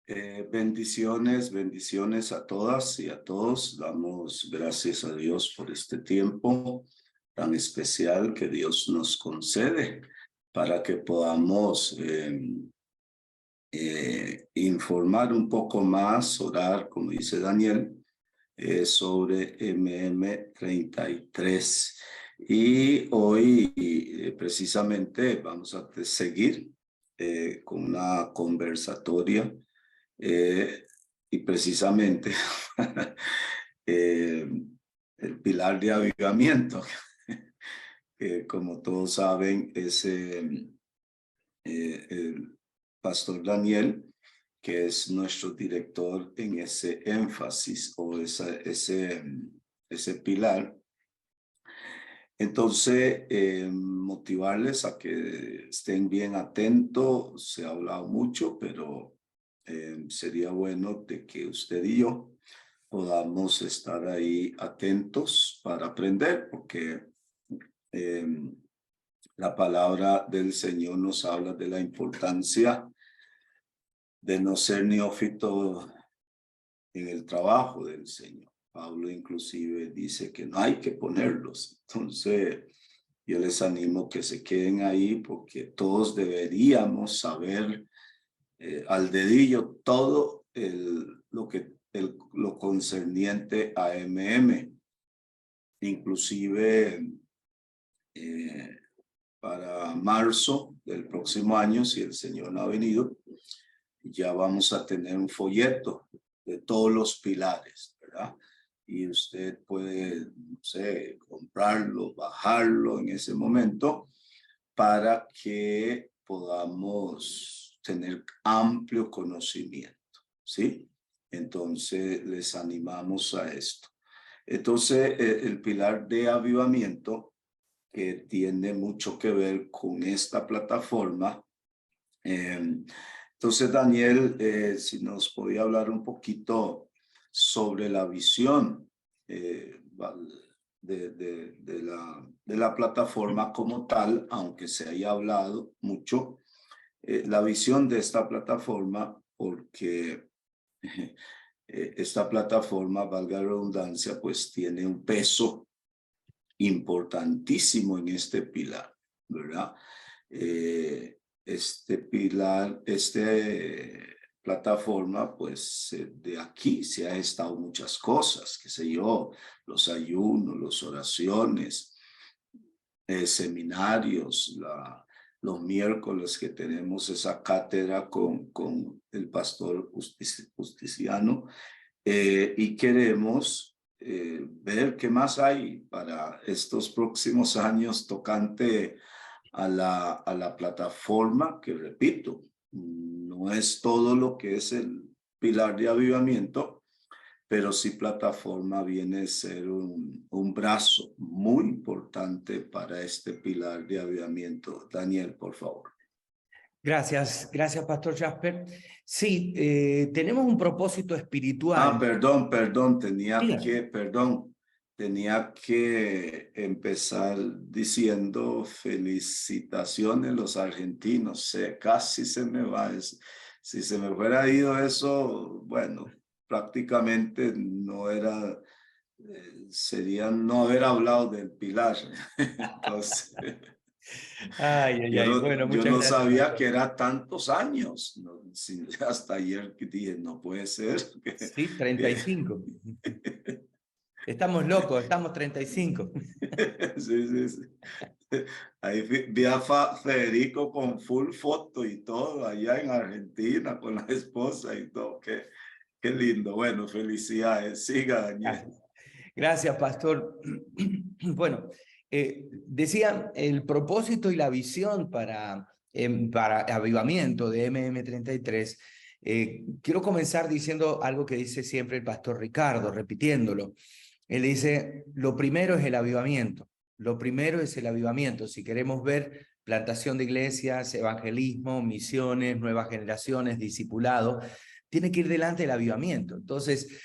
Bendiciones, bendiciones a todas y a todos. Damos gracias a Dios por este tiempo tan especial que Dios nos concede para que podamos informar un poco más, orar, como dice Daniel, sobre MM33. Y hoy precisamente vamos a seguir con una conversatoria y precisamente el pilar de avivamiento, que como todos saben es el pastor Daniel, que es nuestro director en ese énfasis o ese pilar. Entonces, motivarles a que estén bien atentos. Se ha hablado mucho, pero sería bueno de que usted y yo podamos estar ahí atentos para aprender, porque la palabra del Señor nos habla de la importancia de no ser neófito en el trabajo del Señor. Pablo inclusive dice que no hay que ponerlos. Entonces, yo les animo que se queden ahí, porque todos deberíamos saber al dedillo todo lo concerniente a MM. Inclusive para marzo del próximo año, si el Señor no ha venido, ya vamos a tener un folleto de todos los pilares, ¿verdad? Y usted puede, no sé, comprarlo, bajarlo en ese momento para que podamos tener amplio conocimiento, ¿sí? Entonces, les animamos a esto. Entonces, el pilar de avivamiento, que tiene mucho que ver con esta plataforma. Entonces, Daniel, si nos podía hablar un poquito sobre la visión de la plataforma como tal, aunque se haya hablado mucho, la visión de esta plataforma, porque esta plataforma, valga la redundancia, pues tiene un peso importantísimo en este pilar, ¿verdad? Este pilar, plataforma, pues de aquí se ha estado muchas cosas, qué sé yo, los ayunos, las oraciones, seminarios, los miércoles que tenemos esa cátedra con el pastor Justiciano, y queremos ver qué más hay para estos próximos años tocante a la plataforma, que repito, no es todo lo que es el pilar de avivamiento, pero sí plataforma viene a ser un brazo muy importante para este pilar de avivamiento. Daniel, por favor. Gracias, Pastor Jasper. Sí, tenemos un propósito espiritual. Perdón, tenía que empezar diciendo felicitaciones los argentinos. Casi se me va. Si se me hubiera ido eso, bueno, prácticamente no era, sería no haber hablado del pilar. Entonces... Bueno, yo muchas no gracias, sabía pastor. que era tantos años, ¿no? Sí, hasta ayer que dije, no puede ser. Sí, 35. Estamos locos, estamos 35. Sí. Ahí vi a Federico con full foto y todo, allá en Argentina, con la esposa y todo. Qué lindo. Bueno, felicidades. Siga, Daniel. Gracias, pastor. Bueno, decía, el propósito y la visión para avivamiento de MM33. Quiero comenzar diciendo algo que dice siempre el pastor Ricardo, repitiéndolo. Él dice, lo primero es el avivamiento. Lo primero es el avivamiento. Si queremos ver plantación de iglesias, evangelismo, misiones, nuevas generaciones, discipulado, tiene que ir delante del avivamiento. Entonces,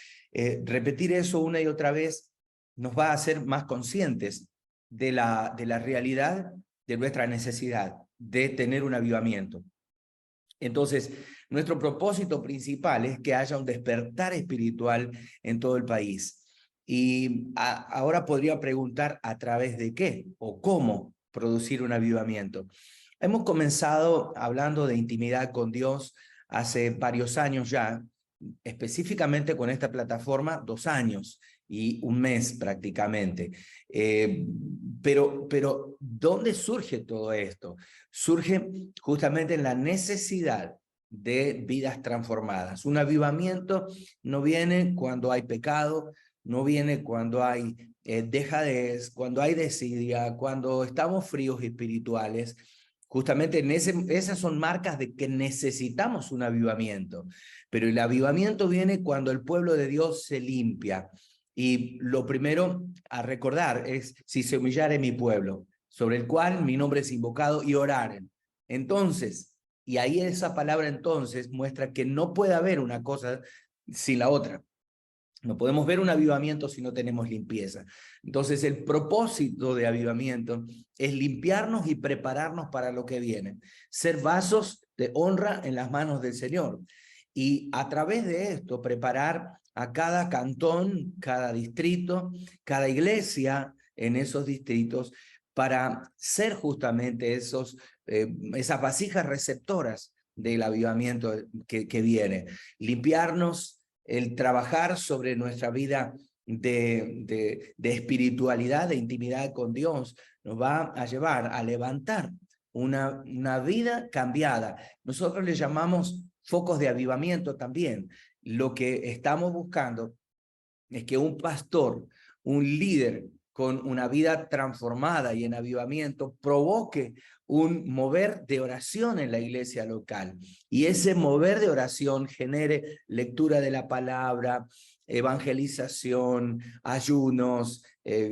repetir eso una y otra vez nos va a hacer más conscientes de la realidad de nuestra necesidad de tener un avivamiento. Entonces, Nuestro propósito principal es que haya un despertar espiritual en todo el país. Y ahora podría preguntar a través de qué o cómo producir un avivamiento. Hemos comenzado hablando de intimidad con Dios hace varios años ya, específicamente con esta plataforma, 2 años y 1 mes prácticamente. Pero ¿dónde surge todo esto? Surge justamente en la necesidad de vidas transformadas. Un avivamiento no viene cuando hay pecado, no viene cuando hay dejadez, cuando hay desidia, cuando estamos fríos espirituales. Justamente esas son marcas de que necesitamos un avivamiento. Pero el avivamiento viene cuando el pueblo de Dios se limpia. Y lo primero a recordar es: si se humillare mi pueblo, sobre el cual mi nombre es invocado, y oraren. Entonces, y ahí esa palabra entonces muestra que no puede haber una cosa sin la otra. No podemos ver un avivamiento si no tenemos limpieza. Entonces, el propósito de avivamiento es limpiarnos y prepararnos para lo que viene. Ser vasos de honra en las manos del Señor. Y a través de esto, preparar a cada cantón, cada distrito, cada iglesia en esos distritos para ser justamente esas vasijas receptoras del avivamiento que viene. Limpiarnos, el trabajar sobre nuestra vida de espiritualidad, de intimidad con Dios, nos va a llevar a levantar una vida cambiada. Nosotros le llamamos focos de avivamiento también. Lo que estamos buscando es que un pastor, un líder con una vida transformada y en avivamiento provoque un mover de oración en la iglesia local, y ese mover de oración genere lectura de la palabra, evangelización, ayunos,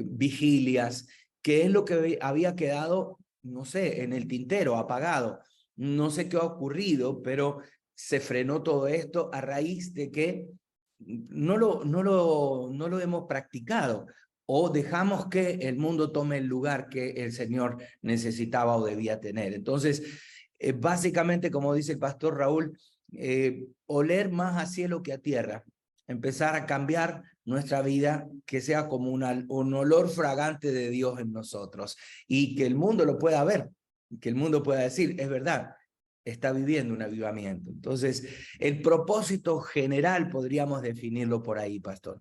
vigilias, que es lo que había quedado, no sé, en el tintero, apagado. No sé qué ha ocurrido, pero se frenó todo esto a raíz de que no lo hemos practicado, o dejamos que el mundo tome el lugar que el Señor necesitaba o debía tener. Entonces, básicamente, como dice el pastor Raúl, oler más a cielo que a tierra, empezar a cambiar nuestra vida, que sea como un olor fragante de Dios en nosotros, y que el mundo lo pueda ver, que el mundo pueda decir: es verdad, está viviendo un avivamiento. Entonces, el propósito general podríamos definirlo por ahí, pastor.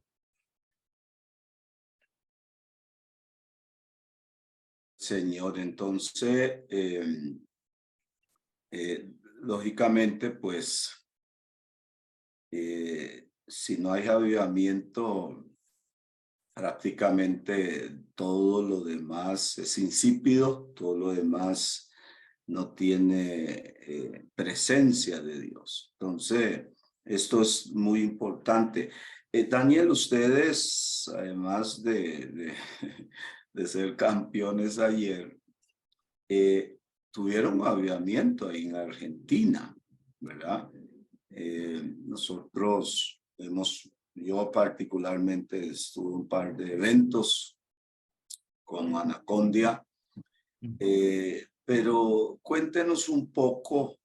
Señor, entonces, lógicamente, pues, si no hay avivamiento, prácticamente todo lo demás es insípido, todo lo demás no tiene presencia de Dios. Entonces, esto es muy importante. Daniel, ustedes, además de ser campeones ayer, tuvieron un avivamiento ahí en Argentina, ¿verdad? Nosotros yo particularmente estuve en un par de eventos con Anacondia, pero cuéntenos un poco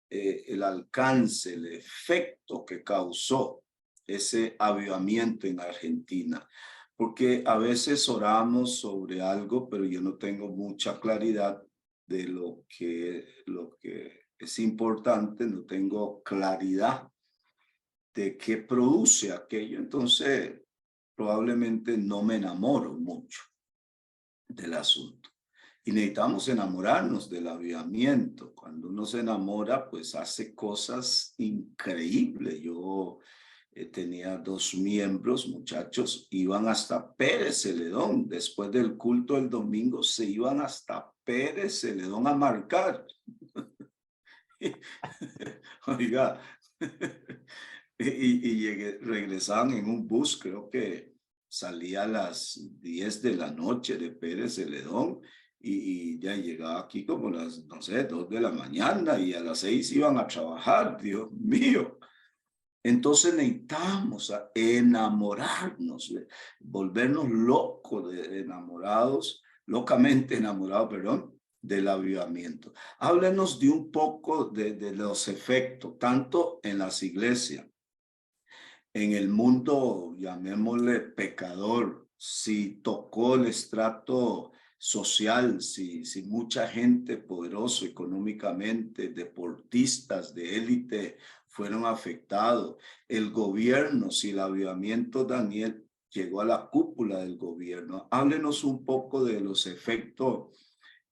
el alcance, el efecto que causó ese avivamiento en Argentina, porque a veces oramos sobre algo, pero yo no tengo mucha claridad de lo que es importante, no tengo claridad de qué produce aquello, entonces probablemente no me enamoro mucho del asunto. Y necesitamos enamorarnos del avivamiento. Cuando uno se enamora, pues hace cosas increíbles. Yo tenía 2 miembros, muchachos, iban hasta Pérez Celedón. Después del culto del domingo, se iban hasta Pérez Celedón a marcar. Oiga, regresaban en un bus, creo que salía a las 10 de la noche de Pérez Celedón, y ya llegaba aquí como las, no sé, 2 de la mañana, y a las 6 iban a trabajar. Dios mío. Entonces necesitamos enamorarnos, volvernos locos, locamente enamorados, perdón, del avivamiento. Háblenos de un poco de los efectos, tanto en las iglesias, en el mundo, llamémosle pecador, si tocó el estrato social, si mucha gente poderosa económicamente, deportistas de élite fueron afectados, el gobierno, si el avivamiento Daniel llegó a la cúpula del gobierno. Háblenos un poco de los efectos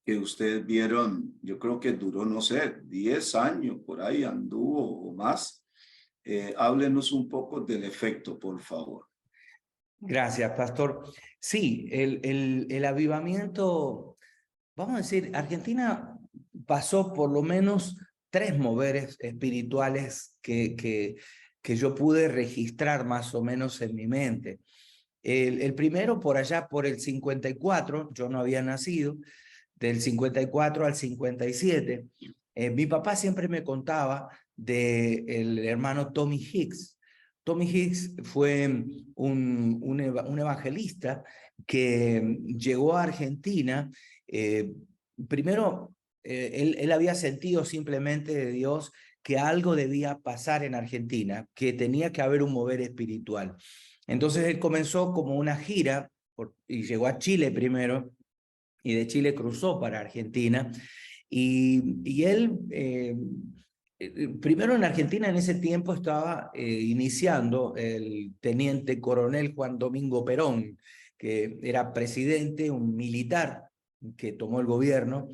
que ustedes vieron. Yo creo que duró, no sé, 10 años por ahí anduvo o más. Háblenos un poco del efecto, por favor. Gracias, pastor. Sí, el avivamiento, vamos a decir, Argentina pasó por lo menos 3 moveres espirituales que yo pude registrar más o menos en mi mente. El primero por allá por el 54, yo no había nacido, del 54 al 57. Mi papá siempre me contaba del hermano Tommy Hicks. Tommy Hicks fue un evangelista que llegó a Argentina. Primero, él había sentido simplemente de Dios que algo debía pasar en Argentina, que tenía que haber un mover espiritual. Entonces él comenzó como una gira y llegó a Chile primero, y de Chile cruzó para Argentina. Y él, primero en Argentina en ese tiempo estaba iniciando el teniente coronel Juan Domingo Perón, que era presidente, un militar que tomó el gobierno,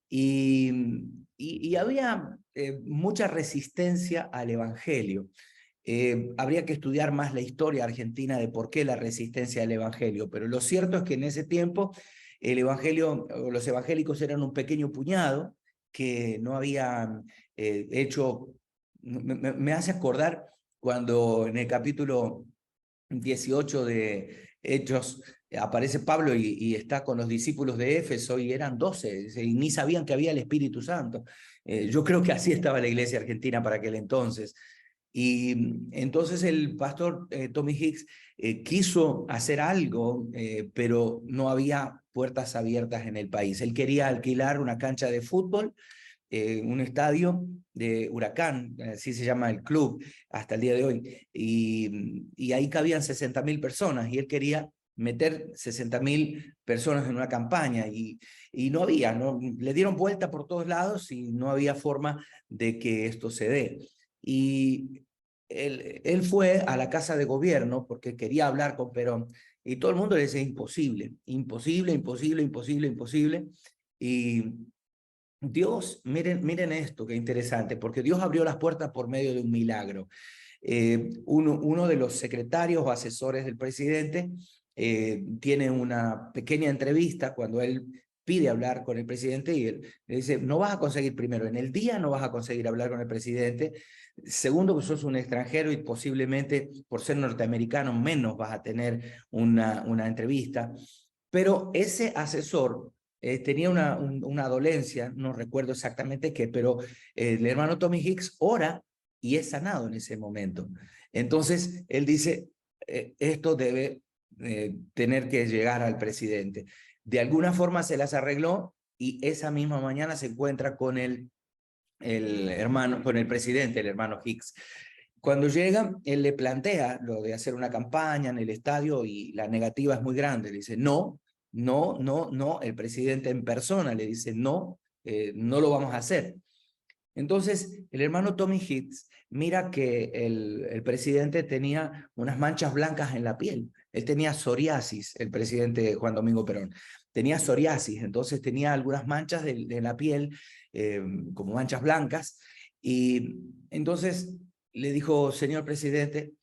y había mucha resistencia al evangelio. Habría que estudiar más la historia argentina de por qué la resistencia al evangelio, pero lo cierto es que en ese tiempo el evangelio, los evangélicos eran un pequeño puñado que no habían hecho. Me hace acordar cuando en el capítulo 18 de Hechos aparece Pablo y está con los discípulos de Éfeso, y eran 12, y ni sabían que había el Espíritu Santo. Yo creo que así estaba la iglesia argentina para aquel entonces. Y entonces el pastor Tommy Hicks quiso hacer algo, pero no había puertas abiertas en el país. Él quería alquilar una cancha de fútbol, un estadio de Huracán, así se llama el club hasta el día de hoy, y ahí cabían 60.000 personas, y él quería meter 60.000 personas en una campaña, y no había, ¿no? Le dieron vuelta por todos lados y no había forma de que esto se dé. Y él fue a la casa de gobierno porque quería hablar con Perón, y todo el mundo le decía imposible, imposible, imposible, imposible, imposible. Y Dios, miren esto, qué interesante, porque Dios abrió las puertas por medio de un milagro. Uno de los secretarios o asesores del presidente tiene una pequeña entrevista cuando él pide hablar con el presidente, y él le dice: no vas a conseguir, primero, en el día no vas a conseguir hablar con el presidente; segundo, que sos un extranjero y posiblemente por ser norteamericano menos vas a tener una entrevista. Pero ese asesor tenía una dolencia, no recuerdo exactamente qué, pero el hermano Tommy Hicks ora y es sanado en ese momento. Entonces, él dice, esto debe tener que llegar al presidente. De alguna forma se las arregló, y esa misma mañana se encuentra con con el presidente, el hermano Hicks. Cuando llega, él le plantea lo de hacer una campaña en el estadio, y la negativa es muy grande. Le dice: no, no, no, no. El presidente en persona le dice: no, no lo vamos a hacer. Entonces, el hermano Tommy Hicks mira que el presidente tenía unas manchas blancas en la piel. Él tenía psoriasis, el presidente Juan Domingo Perón. Tenía psoriasis, entonces tenía algunas manchas de la piel, como manchas blancas. Y entonces le dijo: señor presidente,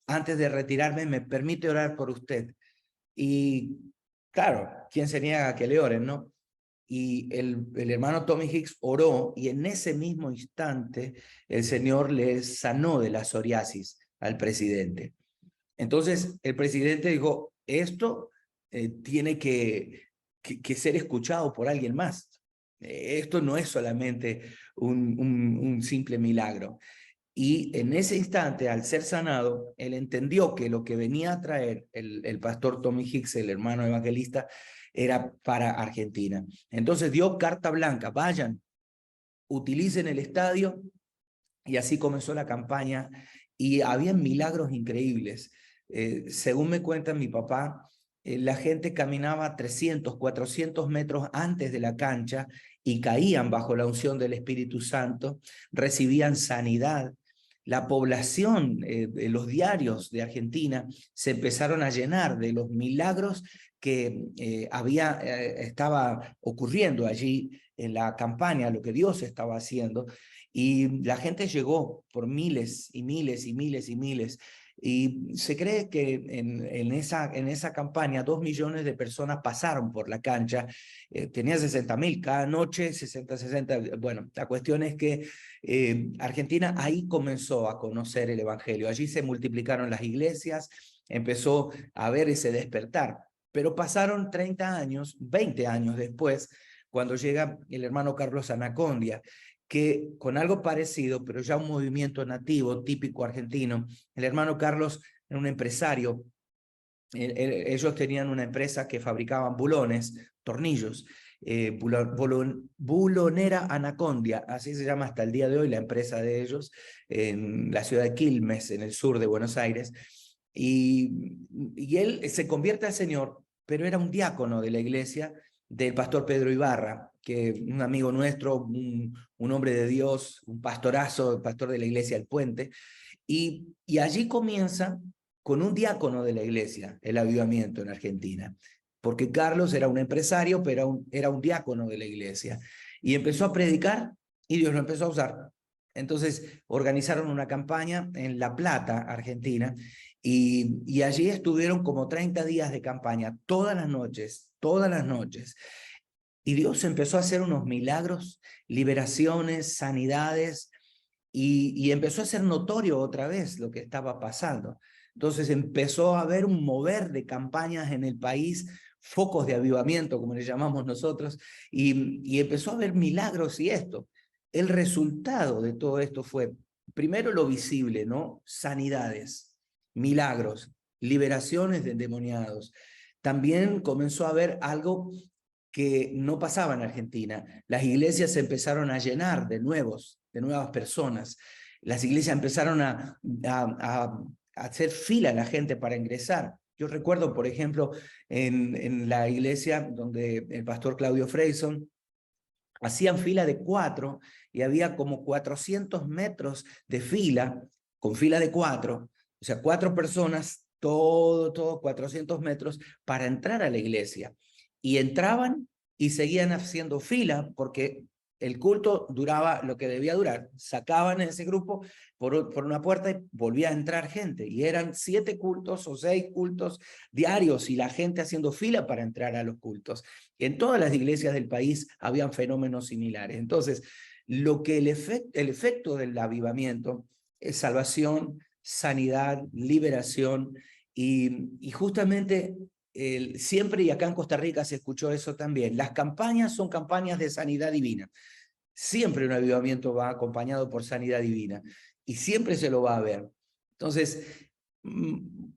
antes de retirarme, ¿me permite orar por usted? Y claro, ¿quién se niega a que le oren, no? Y el hermano Tommy Hicks oró, y en ese mismo instante el Señor le sanó de la psoriasis al presidente. Entonces el presidente dijo: esto tiene que ser escuchado por alguien más. Esto no es solamente un simple milagro. Y en ese instante, al ser sanado, él entendió que lo que venía a traer el pastor Tommy Hicks, el hermano evangelista, era para Argentina. Entonces dio carta blanca, vayan, utilicen el estadio, y así comenzó la campaña y había milagros increíbles. Según me cuenta mi papá, la gente caminaba 300, 400 metros antes de la cancha y caían bajo la unción del Espíritu Santo, recibían sanidad. La población, los diarios de Argentina se empezaron a llenar de los milagros que estaba ocurriendo allí en la campaña, lo que Dios estaba haciendo. Y la gente llegó por miles y miles y miles y miles. Y se cree que en esa campaña 2 millones de personas pasaron por la cancha. Tenía 60.000 cada noche, 60. Bueno, la cuestión es que Argentina ahí comenzó a conocer el evangelio. Allí se multiplicaron las iglesias, empezó a ver ese despertar. Pero pasaron 30 años, 20 años después, cuando llega el hermano Carlos Anacondia, que con algo parecido, pero ya un movimiento nativo, típico argentino. El hermano Carlos era un empresario. Ellos tenían una empresa que fabricaban bulones, tornillos, Bulonera Anacondia, así se llama hasta el día de hoy la empresa de ellos, en la ciudad de Quilmes, en el sur de Buenos Aires. Y él se convierte al Señor, pero era un diácono de la iglesia del pastor Pedro Ibarra, que un amigo nuestro, un hombre de Dios, un pastorazo, el pastor de la iglesia El Puente, y allí comienza con un diácono de la iglesia el avivamiento en Argentina, porque Carlos era un empresario, pero era un diácono de la iglesia, y empezó a predicar y Dios lo empezó a usar. Entonces organizaron una campaña en La Plata, Argentina, y allí estuvieron como 30 días de campaña, todas las noches. Y Dios empezó a hacer unos milagros, liberaciones, sanidades, y empezó a ser notorio otra vez lo que estaba pasando. Entonces empezó a haber un mover de campañas en el país, focos de avivamiento, como le llamamos nosotros, y empezó a haber milagros y esto. El resultado de todo esto fue, primero lo visible, ¿no? Sanidades, milagros, liberaciones de endemoniados. También comenzó a haber algo que no pasaba en Argentina. Las iglesias se empezaron a llenar de nuevas personas. Las iglesias empezaron a hacer fila a la gente para ingresar. Yo recuerdo, por ejemplo, en la iglesia donde el pastor Claudio Freyson hacían fila de 4 y había como 400 metros de fila, con fila de 4, o sea, 4 personas, todo 400 metros para entrar a la iglesia. Y entraban y seguían haciendo fila porque el culto duraba lo que debía durar. Sacaban ese grupo por una puerta y volvía a entrar gente. Y eran 7 cultos o 6 cultos diarios y la gente haciendo fila para entrar a los cultos. En todas las iglesias del país habían fenómenos similares. Entonces, lo que el efecto del avivamiento es salvación, sanidad, liberación, y justamente siempre, y acá en Costa Rica se escuchó eso también, las campañas son campañas de sanidad divina. Siempre un avivamiento va acompañado por sanidad divina y siempre se lo va a ver. Entonces,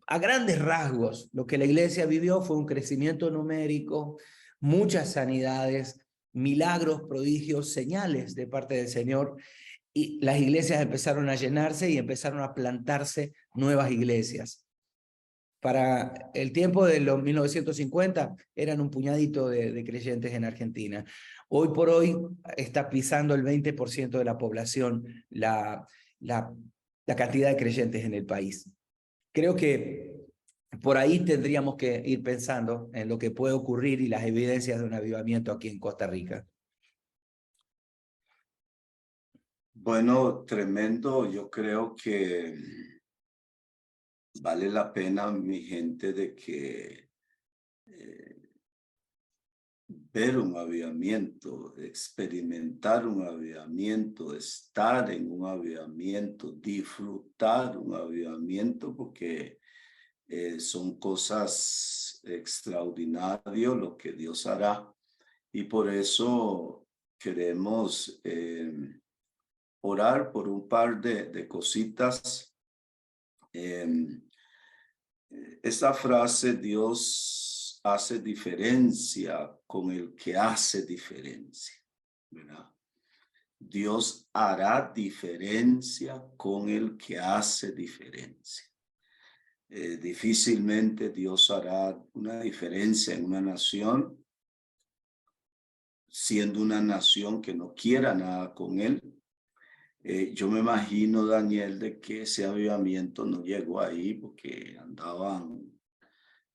a grandes rasgos, lo que la iglesia vivió fue un crecimiento numérico, muchas sanidades, milagros, prodigios, señales de parte del Señor, y las iglesias empezaron a llenarse y empezaron a plantarse nuevas iglesias. Para el tiempo de los 1950 eran un puñadito de creyentes en Argentina. Hoy por hoy está pisando el 20% de la población la cantidad de creyentes en el país. Creo que por ahí tendríamos que ir pensando en lo que puede ocurrir y las evidencias de un avivamiento aquí en Costa Rica. Bueno, tremendo. Yo creo que vale la pena, mi gente, de que ver un avivamiento, experimentar un avivamiento, estar en un avivamiento, disfrutar un avivamiento, porque son cosas extraordinarias lo que Dios hará. Y por eso queremos orar por un par de cositas. Esta frase, Dios hace diferencia con el que hace diferencia, ¿verdad? Dios hará diferencia con el que hace diferencia. Difícilmente Dios hará una diferencia en una nación, siendo una nación que no quiera nada con él. Yo me imagino, Daniel, de que ese avivamiento no llegó ahí porque andaban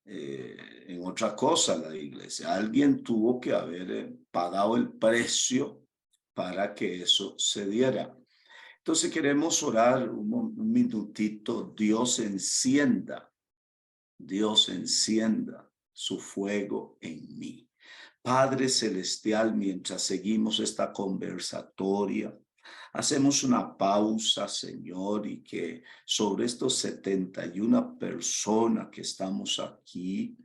en otra cosa la iglesia. Alguien tuvo que haber pagado el precio para que eso se diera. Entonces queremos orar un minutito. Dios encienda su fuego en mí. Padre Celestial, mientras seguimos esta conversatoria, hacemos una pausa, Señor, y que sobre estos 71 personas que estamos aquí,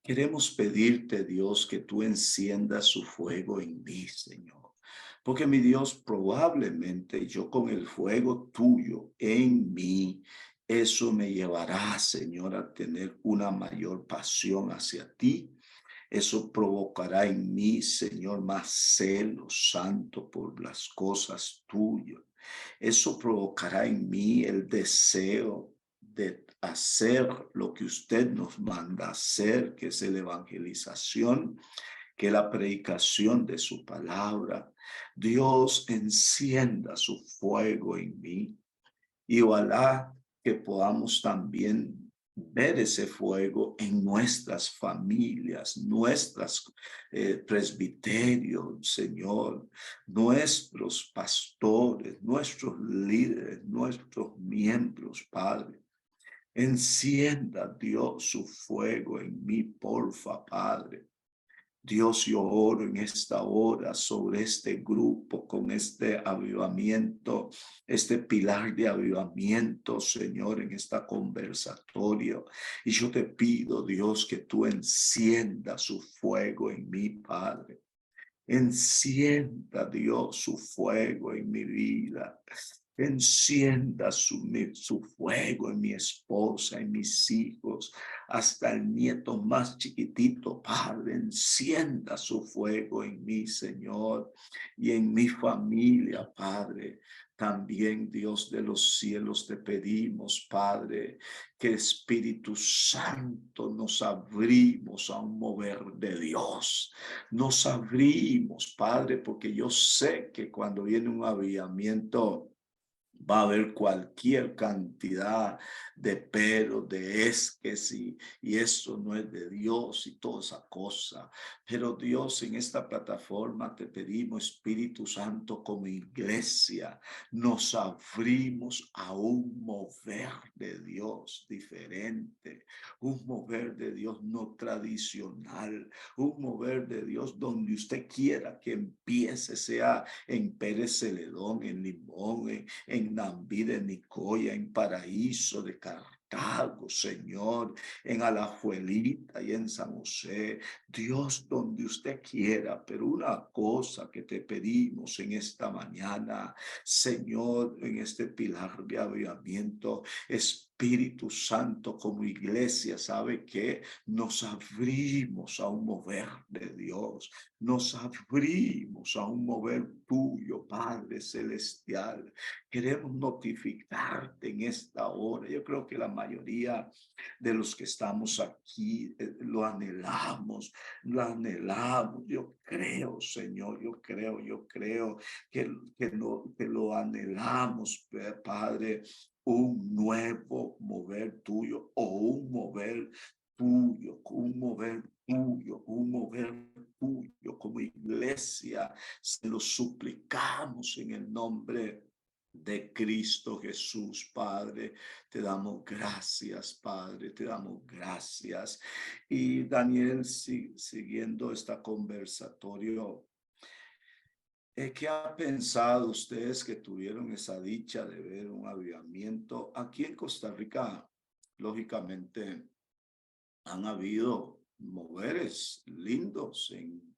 queremos pedirte, Dios, que tú enciendas su fuego en mí, Señor. Porque mi Dios, probablemente yo con el fuego tuyo en mí, eso me llevará, Señor, a tener una mayor pasión hacia ti. Eso provocará en mí, Señor, más celo santo por las cosas tuyas. Eso provocará en mí el deseo de hacer lo que usted nos manda hacer, que es la evangelización, que la predicación de su palabra. Dios encienda su fuego en mí y ojalá que podamos también ver ese fuego en nuestras familias, nuestras presbiterios, Señor, nuestros pastores, nuestros líderes, nuestros miembros, Padre. Encienda, Dios, su fuego en mí, porfa, Padre. Dios, yo oro en esta hora sobre este grupo con este avivamiento, este pilar de avivamiento, Señor, en esta conversatorio. Y yo te pido, Dios, que tú enciendas su fuego en mi Padre. Encienda, Dios, su fuego en mi vida. Encienda su fuego en mi esposa, en mis hijos, hasta el nieto más chiquitito. Padre, encienda su fuego en mí, Señor, y en mi familia, Padre. También, Dios de los cielos, te pedimos, Padre, que Espíritu Santo nos abrimos a un mover de Dios. Nos abrimos, Padre, porque yo sé que cuando viene un avivamiento, va a haber cualquier cantidad de peros, de esques y eso no es de Dios y toda esa cosa. Pero Dios, en esta plataforma te pedimos, Espíritu Santo, como iglesia, nos abrimos a un mover de Dios diferente, un mover de Dios no tradicional, un mover de Dios donde usted quiera que empiece, sea en Pérez Celedón, en Limón, en Nambí de Nicoya, en Paraíso de Cartago, Señor, en Alajuelita y en San José. Dios, donde usted quiera, pero una cosa que te pedimos en esta mañana, Señor, en este pilar de avivamiento, Espíritu Santo, como iglesia, sabe que nos abrimos a un mover de Dios, nos abrimos a un mover tuyo, Padre Celestial. Queremos notificarte en esta hora. Yo creo que la mayoría de los que estamos aquí lo anhelamos, lo anhelamos. Yo creo, Señor, yo creo que lo anhelamos, Padre, un nuevo mover tuyo o un mover tuyo, un mover tuyo, un mover tuyo como iglesia. Se lo suplicamos en el nombre de Cristo Jesús, Padre. Te damos gracias, Padre, te damos gracias. Y Daniel, siguiendo esta conversatorio, ¿qué ha pensado ustedes que tuvieron esa dicha de ver un avivamiento? Aquí en Costa Rica, lógicamente, han habido moveres lindos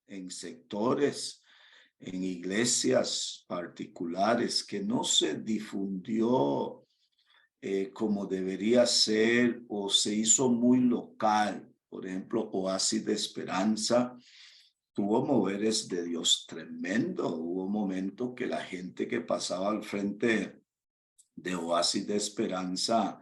en sectores, en iglesias particulares que no se difundió como debería ser o se hizo muy local por ejemplo, Oasis de Esperanza, tuvo moveres de Dios tremendo. Hubo momentos que la gente que pasaba al frente de Oasis de Esperanza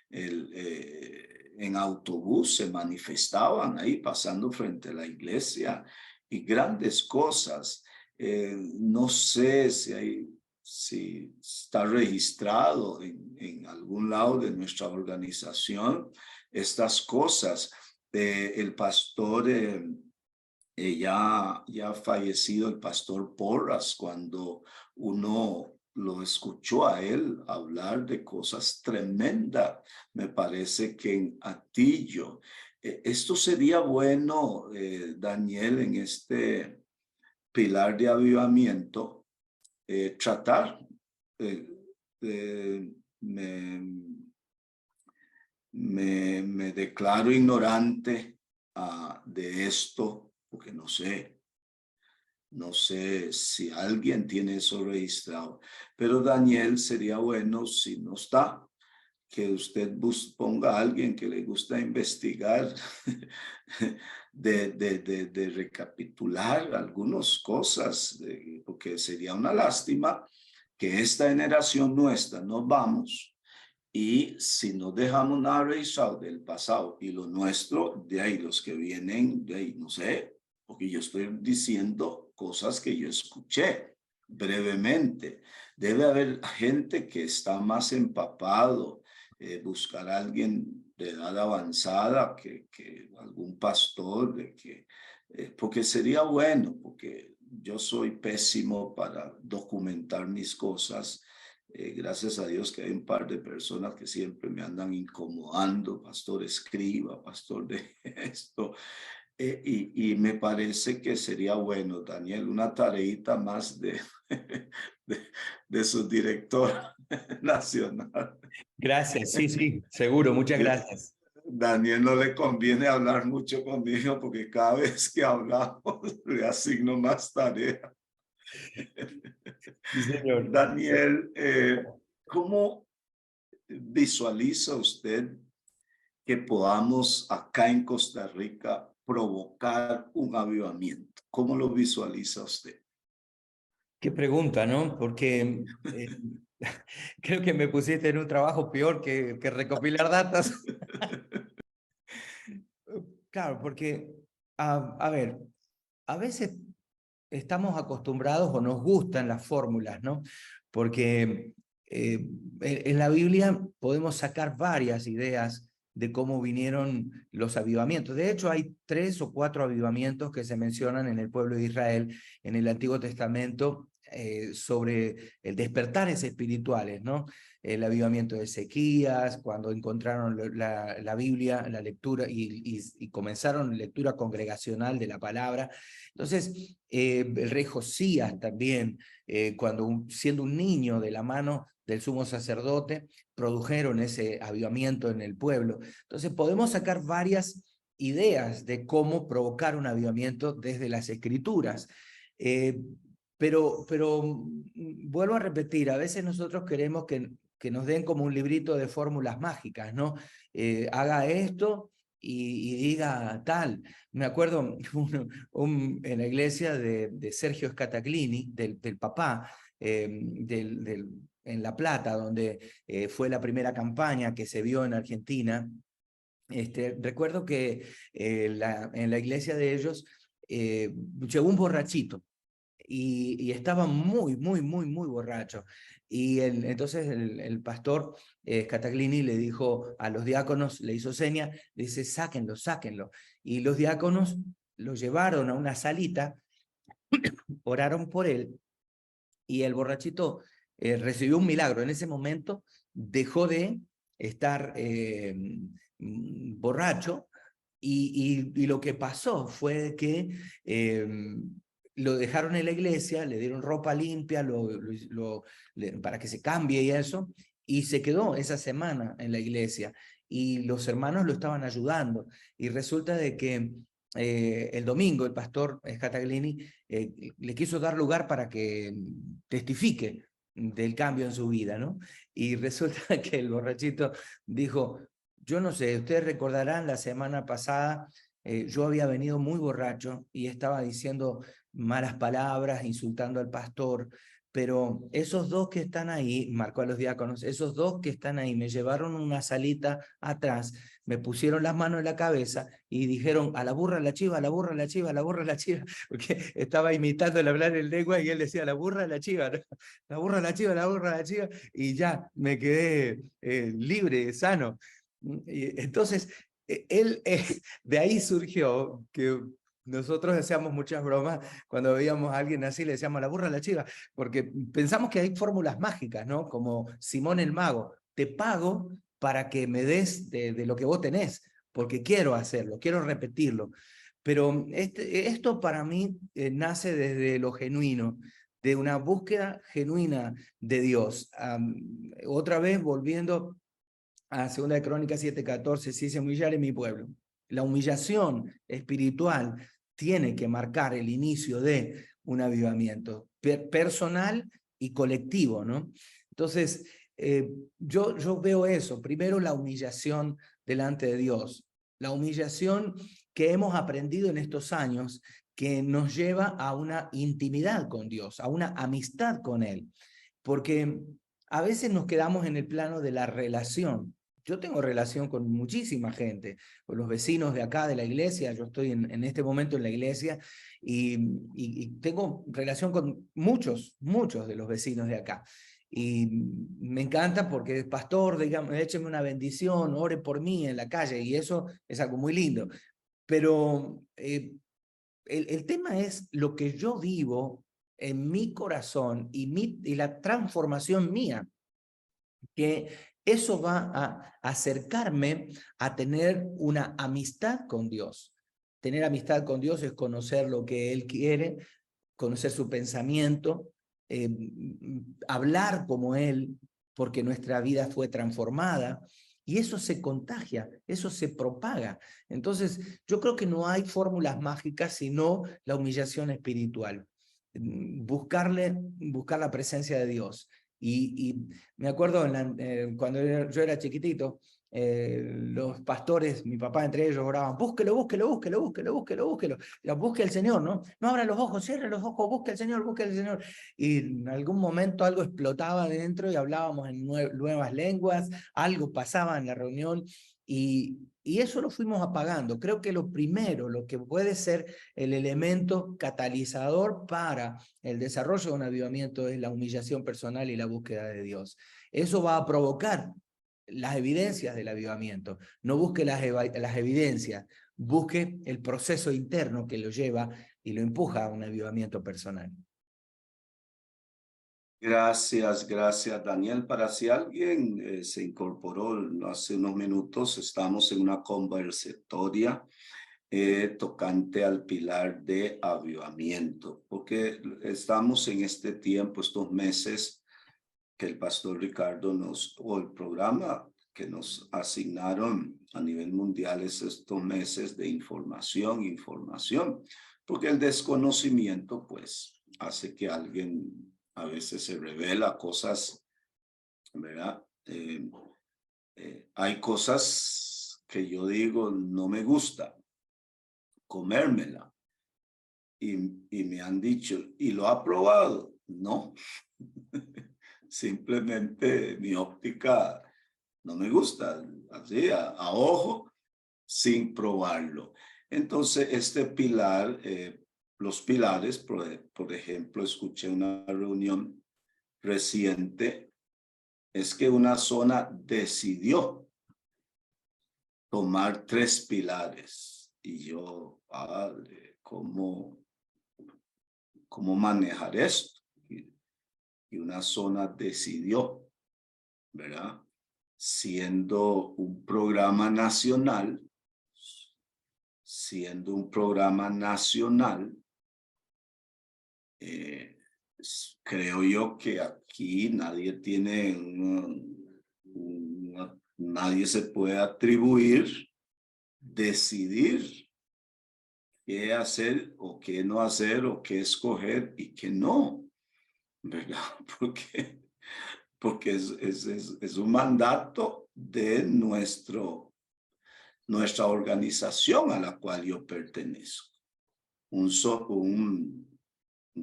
en autobús se manifestaban ahí pasando frente a la iglesia y grandes cosas. No sé si está registrado en algún lado de nuestra organización estas cosas. El pastor ya fallecido, el pastor Porras, cuando uno lo escuchó a él hablar de cosas tremendas, me parece que en Atillo. Esto sería bueno, Daniel, en este pilar de avivamiento, tratar. Me declaro ignorante de esto, porque no sé si alguien tiene eso registrado, pero Daniel, sería bueno, si no está, que usted ponga a alguien que le gusta investigar, de recapitular algunas cosas, porque sería una lástima que esta generación nuestra nos vamos y si no dejamos nada registrado del pasado y lo nuestro, de ahí los que vienen, de ahí no sé, porque yo estoy diciendo cosas que yo escuché brevemente. Debe haber gente que está más empapado, buscar a alguien de edad avanzada que algún pastor, porque sería bueno, porque yo soy pésimo para documentar mis cosas. Gracias a Dios que hay un par de personas que siempre me andan incomodando, pastor escriba, pastor de esto, y me parece que sería bueno, Daniel, una tareita más de su director nacional. Gracias, sí, sí, seguro, muchas gracias. Daniel no le conviene hablar mucho conmigo porque cada vez que hablamos le asigno más tareas. Sí, señor. Daniel, ¿cómo visualiza usted que podamos acá en Costa Rica provocar un avivamiento? ¿Cómo lo visualiza usted? Qué pregunta, ¿no? Porque creo que me pusiste en un trabajo peor que recopilar datos. Claro, porque, a ver, a veces estamos acostumbrados o nos gustan las fórmulas, ¿no? Porque en la Biblia podemos sacar varias ideas de cómo vinieron los avivamientos. De hecho, hay 3 o 4 avivamientos que se mencionan en el pueblo de Israel en el Antiguo Testamento sobre el despertares espirituales, ¿no? El avivamiento de Ezequías, cuando encontraron la Biblia, la lectura y comenzaron lectura congregacional de la palabra. Entonces, el rey Josías también, cuando siendo un niño de la mano del sumo sacerdote, produjeron ese avivamiento en el pueblo. Entonces, podemos sacar varias ideas de cómo provocar un avivamiento desde las escrituras. Pero vuelvo a repetir, a veces nosotros queremos que nos den como un librito de fórmulas mágicas, ¿no? Haga esto y diga tal. Me acuerdo en la iglesia de Sergio Scataglini, del papá, en La Plata, donde fue la primera campaña que se vio en Argentina. Recuerdo que en la iglesia de ellos llegó un borrachito y estaba muy borracho. Y entonces el pastor Scataglini le dijo a los diáconos, le hizo seña, le dice, sáquenlo, sáquenlo. Y los diáconos lo llevaron a una salita, oraron por él, y el borrachito recibió un milagro. En ese momento dejó de estar borracho, y lo que pasó fue que lo dejaron en la iglesia, le dieron ropa limpia para que se cambie y eso, y se quedó esa semana en la iglesia, y los hermanos lo estaban ayudando, y resulta de que el domingo el pastor Scataglini le quiso dar lugar para que testifique del cambio en su vida, ¿no? Y resulta que el borrachito dijo, yo no sé, ustedes recordarán la semana pasada, yo había venido muy borracho y estaba diciendo malas palabras, insultando al pastor, pero esos dos que están ahí, marcó a los diáconos, esos dos que están ahí me llevaron una salita atrás, me pusieron las manos en la cabeza y dijeron a la burra la chiva, a la burra la chiva, a la burra la chiva, porque estaba imitando el hablar en lengua y él decía la burra la chiva, ¿no? La burra la chiva, la burra la chiva, y ya me quedé libre, sano. Y entonces, de ahí surgió que nosotros hacíamos muchas bromas cuando veíamos a alguien así, le decíamos la burra a la chiva, porque pensamos que hay fórmulas mágicas, ¿no? Como Simón el Mago, te pago para que me des de lo que vos tenés, porque quiero hacerlo, quiero repetirlo. Pero esto para mí nace desde lo genuino, de una búsqueda genuina de Dios. Otra vez volviendo a 2 Crónicas 7:14, si se humillar en mi pueblo. La humillación espiritual tiene que marcar el inicio de un avivamiento personal y colectivo, ¿no? Entonces, yo veo eso. Primero, la humillación delante de Dios. La humillación que hemos aprendido en estos años que nos lleva a una intimidad con Dios, a una amistad con Él. Porque a veces nos quedamos en el plano de la relación. Yo tengo relación con muchísima gente, con los vecinos de acá de la iglesia. Yo estoy en este momento en la iglesia y tengo relación con muchos de los vecinos de acá. Y me encanta porque, pastor, digamos, écheme una bendición, ore por mí en la calle, y eso es algo muy lindo. Pero el tema es lo que yo vivo en mi corazón y la transformación mía, que eso va a acercarme a tener una amistad con Dios. Tener amistad con Dios es conocer lo que Él quiere, conocer su pensamiento, hablar como Él, porque nuestra vida fue transformada. Y eso se contagia, eso se propaga. Entonces, yo creo que no hay fórmulas mágicas, sino la humillación espiritual. Buscar la presencia de Dios. Y me acuerdo cuando yo era chiquitito, los pastores, mi papá entre ellos, oraban, búsquelo, búsquelo, búsquelo, búsquelo, búsquelo, búsquelo. Busque al Señor, ¿no? No abra los ojos, cierre los ojos, busque al Señor, busque al Señor. Y en algún momento algo explotaba dentro y hablábamos en nuevas lenguas, algo pasaba en la reunión y eso lo fuimos apagando. Creo que lo primero, lo que puede ser el elemento catalizador para el desarrollo de un avivamiento es la humillación personal y la búsqueda de Dios. Eso va a provocar las evidencias del avivamiento. No busque las evidencias, busque el proceso interno que lo lleva y lo empuja a un avivamiento personal. Gracias, gracias, Daniel. Para si alguien se incorporó hace unos minutos, estamos en una conversatoria tocante al pilar de avivamiento, porque estamos en este tiempo, estos meses que el pastor Ricardo o el programa que nos asignaron a nivel mundial es estos meses de información, porque el desconocimiento pues hace que alguien a veces se revela cosas, ¿verdad? Hay cosas que yo digo no me gusta comérmela y me han dicho, ¿y lo ha probado? No. Simplemente mi óptica no me gusta, así a ojo, sin probarlo. Entonces, este pilar, los pilares, por ejemplo, escuché una reunión reciente, es que una zona decidió tomar 3 pilares. Y yo, padre, ¿cómo manejar esto? Y una zona decidió, ¿verdad? Siendo un programa nacional, creo yo que aquí nadie tiene, nadie se puede atribuir, decidir qué hacer o qué no hacer o qué escoger y qué no, ¿verdad? Porque es un mandato de nuestro nuestra organización a la cual yo pertenezco. Un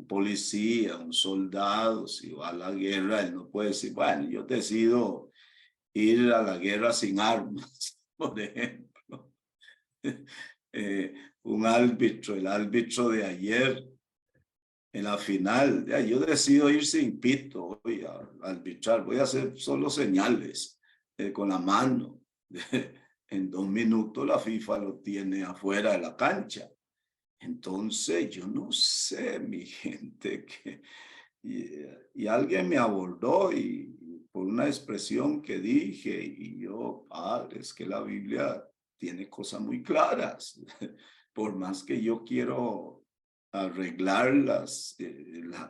policía, un soldado, si va a la guerra, él no puede decir, bueno, yo decido ir a la guerra sin armas, por ejemplo. Un árbitro, el árbitro de ayer, en la final, yo decido ir sin pito, voy a arbitrar, voy a hacer solo señales con la mano. En 2 minutos la FIFA lo tiene afuera de la cancha. Entonces, yo no sé, mi gente, y alguien me abordó y por una expresión que dije, y yo, padre, es que la Biblia tiene cosas muy claras. Por más que yo quiero arreglarlas,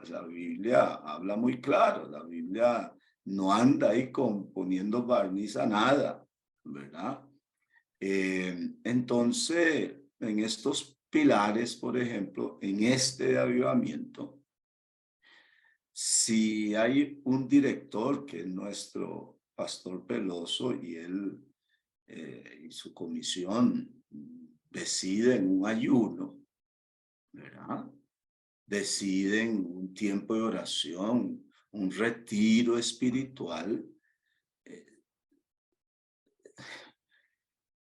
la Biblia habla muy claro. La Biblia no anda ahí poniendo barniz a nada, ¿verdad? Entonces, en estos pilares, por ejemplo, en este avivamiento, si hay un director que es nuestro pastor Peloso y él y su comisión deciden un ayuno, ¿verdad? Deciden un tiempo de oración, un retiro espiritual.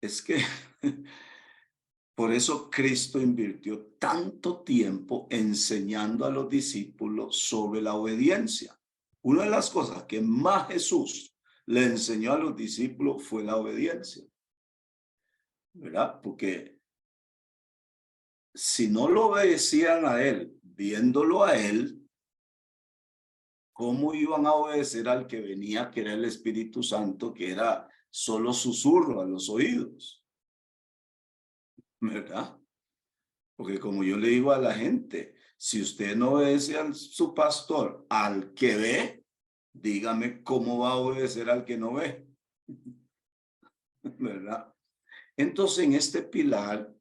Es que por eso Cristo invirtió tanto tiempo enseñando a los discípulos sobre la obediencia. Una de las cosas que más Jesús le enseñó a los discípulos fue la obediencia, ¿verdad? Porque si no lo obedecían a él, viéndolo a él, ¿cómo iban a obedecer al que venía, que era el Espíritu Santo, que era solo susurro a los oídos? ¿Verdad? Porque como yo le digo a la gente, si usted no obedece a su pastor, al que ve, dígame cómo va a obedecer al que no ve. ¿Verdad? Entonces, en este pilar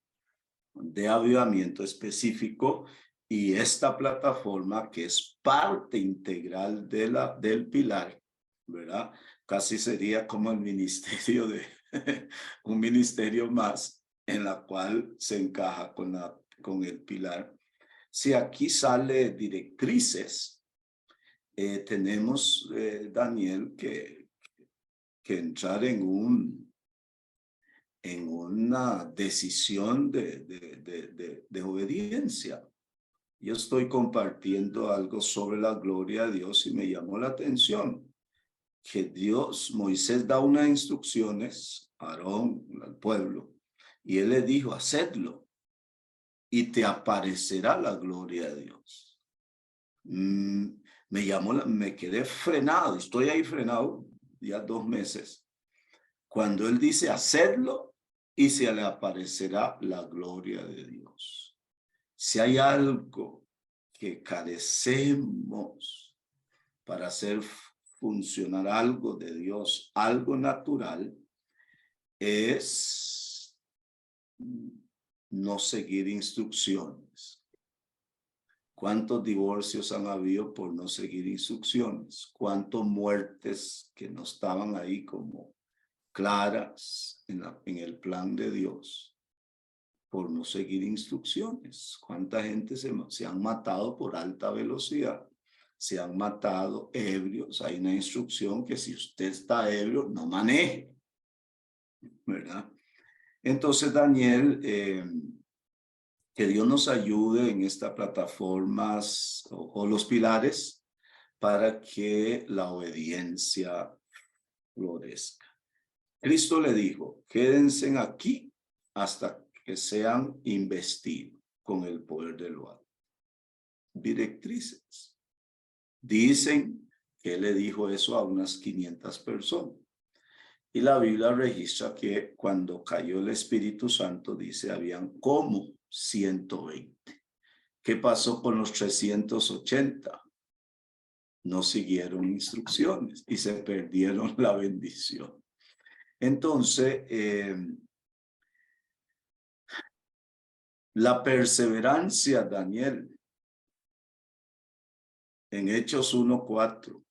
de avivamiento específico y esta plataforma que es parte integral del pilar, ¿verdad? Casi sería como el ministerio un ministerio más en la cual se encaja con el pilar. Si aquí sale directrices, tenemos, Daniel, que entrar en una decisión de obediencia. Yo estoy compartiendo algo sobre la gloria de Dios y me llamó la atención que Moisés da unas instrucciones a Aarón, al pueblo, y él le dijo, hacedlo y te aparecerá la gloria de Dios. Me quedé frenado, estoy ahí frenado ya 2 meses. Cuando él dice, hacedlo y se le aparecerá la gloria de Dios. Si hay algo que carecemos para hacer funcionar algo de Dios, algo natural, es no seguir instrucciones. ¿Cuántos divorcios han habido por no seguir instrucciones? ¿Cuántas muertes que no estaban ahí como claras en el plan de Dios por no seguir instrucciones? ¿Cuánta gente se han matado por alta velocidad? Se han matado ebrios. Hay una instrucción que si usted está ebrio, no maneje, ¿verdad? Entonces, Daniel, que Dios nos ayude en estas plataformas o los pilares para que la obediencia florezca. Cristo le dijo, quédense aquí hasta que sean investidos con el poder de lo alto. Directrices. Dicen que él le dijo eso a unas 500 personas. Y la Biblia registra que cuando cayó el Espíritu Santo, dice, habían como 120. ¿Qué pasó con los 380? No siguieron instrucciones y se perdieron la bendición. Entonces, la perseverancia, Daniel, en Hechos 1:4,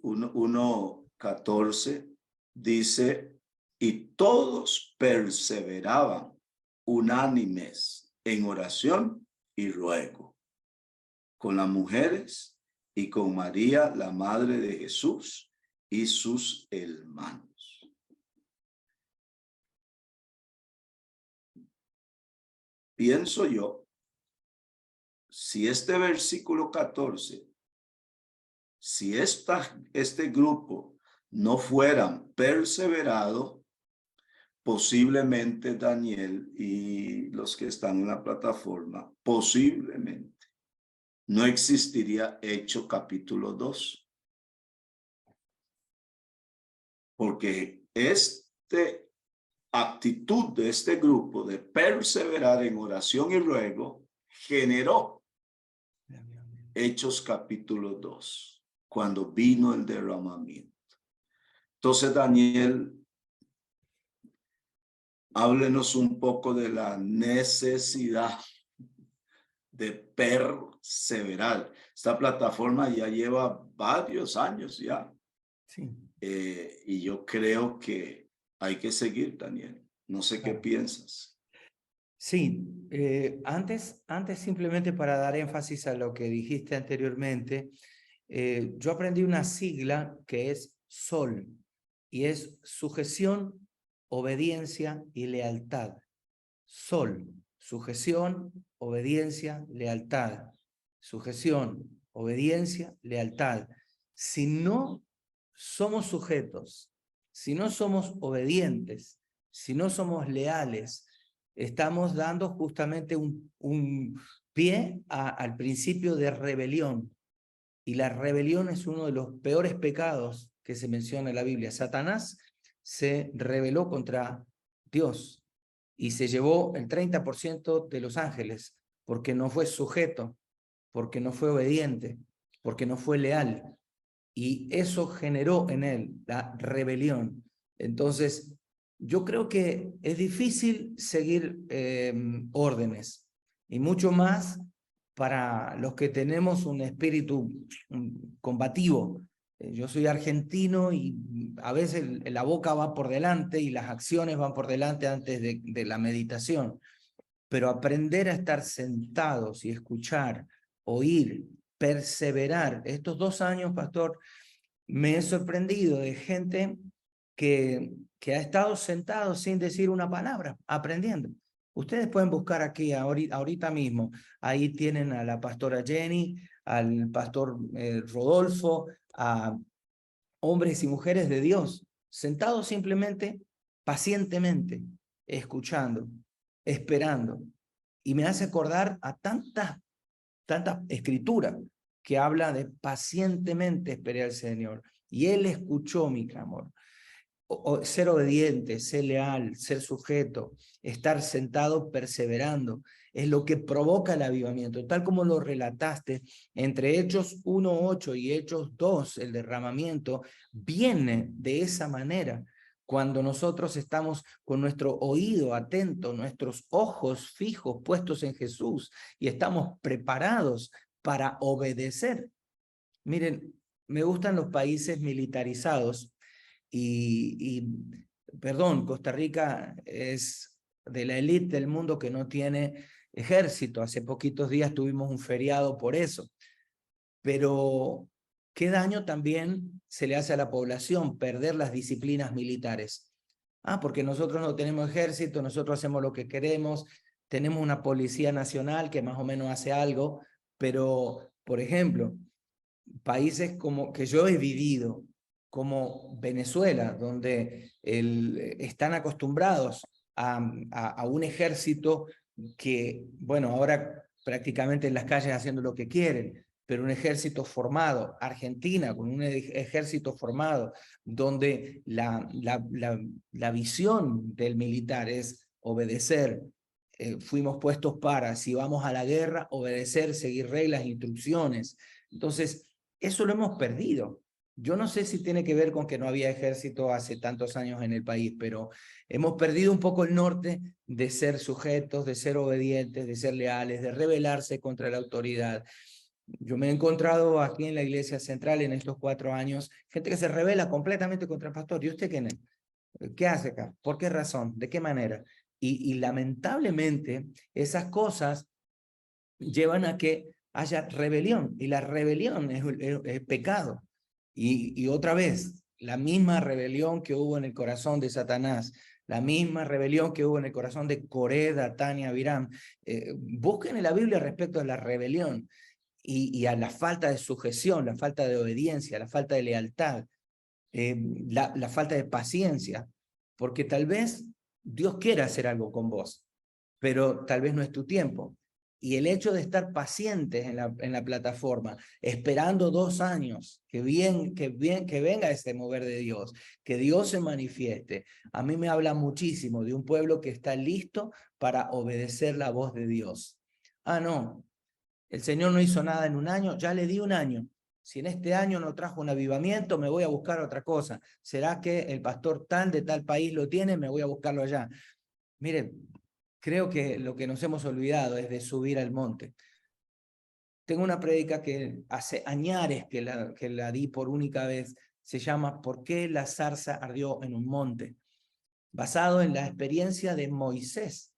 1:14, dice y todos perseveraban unánimes en oración y ruego con las mujeres y con María, la madre de Jesús, y sus hermanos. Pienso yo, si este versículo 14, si este grupo no fueran perseverado, posiblemente Daniel y los que están en la plataforma, posiblemente no existiría Hechos capítulo 2. Porque actitud de este grupo de perseverar en oración y ruego generó Hechos capítulo 2, cuando vino el derramamiento. Entonces, Daniel, háblenos un poco de la necesidad de perseverar. Esta plataforma ya lleva varios años ya. Sí. Y yo creo que hay que seguir, Daniel. No sé qué piensas. Sí, antes simplemente para dar énfasis a lo que dijiste anteriormente, yo aprendí una sigla que es SOL, y es sujeción, obediencia y lealtad. SOL, sujeción, obediencia, lealtad. Sujeción, obediencia, lealtad. Si no somos sujetos, si no somos obedientes, si no somos leales, estamos dando justamente un pie al principio de rebelión. Y la rebelión es uno de los peores pecados que se menciona en la Biblia. Satanás se rebeló contra Dios y se llevó el 30% de los ángeles porque no fue sujeto, porque no fue obediente, porque no fue leal. Y eso generó en él la rebelión. Entonces, yo creo que es difícil seguir órdenes, y mucho más para los que tenemos un espíritu combativo. Yo soy argentino y a veces la boca va por delante y las acciones van por delante antes de la meditación. Pero aprender a estar sentados y escuchar, oír, perseverar. Estos 2 años, pastor, me he sorprendido de gente que ha estado sentado sin decir una palabra, aprendiendo. Ustedes pueden buscar aquí ahorita mismo. Ahí tienen a la pastora Jenny, al pastor Rodolfo, a hombres y mujeres de Dios, sentados simplemente, pacientemente, escuchando, esperando. Y me hace acordar a tanta escritura que habla de pacientemente esperé al Señor. Y Él escuchó mi clamor. Ser obediente, ser leal, ser sujeto, estar sentado perseverando, es lo que provoca el avivamiento. Tal como lo relataste, entre Hechos 1:8 y Hechos 2, el derramamiento viene de esa manera. Cuando nosotros estamos con nuestro oído atento, nuestros ojos fijos puestos en Jesús y estamos preparados para obedecer. Miren, me gustan los países militarizados y perdón, Costa Rica es de la élite del mundo que no tiene ejército. Hace poquitos días tuvimos un feriado por eso. Pero ¿qué daño también se le hace a la población perder las disciplinas militares? Porque nosotros no tenemos ejército, nosotros hacemos lo que queremos, tenemos una policía nacional que más o menos hace algo, pero, por ejemplo, países como que yo he vivido, como Venezuela, donde están acostumbrados a un ejército que, bueno, ahora prácticamente en las calles haciendo lo que quieren, pero un ejército formado, Argentina con un ejército formado, donde la visión del militar es obedecer. Fuimos puestos para, si vamos a la guerra, obedecer, seguir reglas, instrucciones. Entonces, eso lo hemos perdido. Yo no sé si tiene que ver con que no había ejército hace tantos años en el país, pero hemos perdido un poco el norte de ser sujetos, de ser obedientes, de ser leales, de rebelarse contra la autoridad. Yo me he encontrado aquí en la iglesia central en estos 4 años, gente que se rebela completamente contra el pastor. ¿Y usted quién es? ¿Qué hace acá? ¿Por qué razón? ¿De qué manera? Y lamentablemente esas cosas llevan a que haya rebelión, y la rebelión es pecado. Y otra vez, la misma rebelión que hubo en el corazón de Satanás, la misma rebelión que hubo en el corazón de Coré, Datán y Abiram. Busquen en la Biblia respecto a la rebelión y a la falta de sujeción, la falta de obediencia, la falta de lealtad, la falta de paciencia, porque tal vez Dios quiera hacer algo con vos, pero tal vez no es tu tiempo. Y el hecho de estar pacientes en la plataforma, esperando 2 años, que venga ese mover de Dios, que Dios se manifieste, a mí me habla muchísimo de un pueblo que está listo para obedecer la voz de Dios. Ah, no, el Señor no hizo nada en 1 año, ya le di 1 año. Si en este año no trajo un avivamiento, me voy a buscar otra cosa. ¿Será que el pastor tal de tal país lo tiene? Me voy a buscarlo allá. Miren, creo que lo que nos hemos olvidado es de subir al monte. Tengo una prédica que hace añares que la di por única vez. Se llama ¿Por qué la zarza ardió en un monte? Basado en la experiencia de Moisés.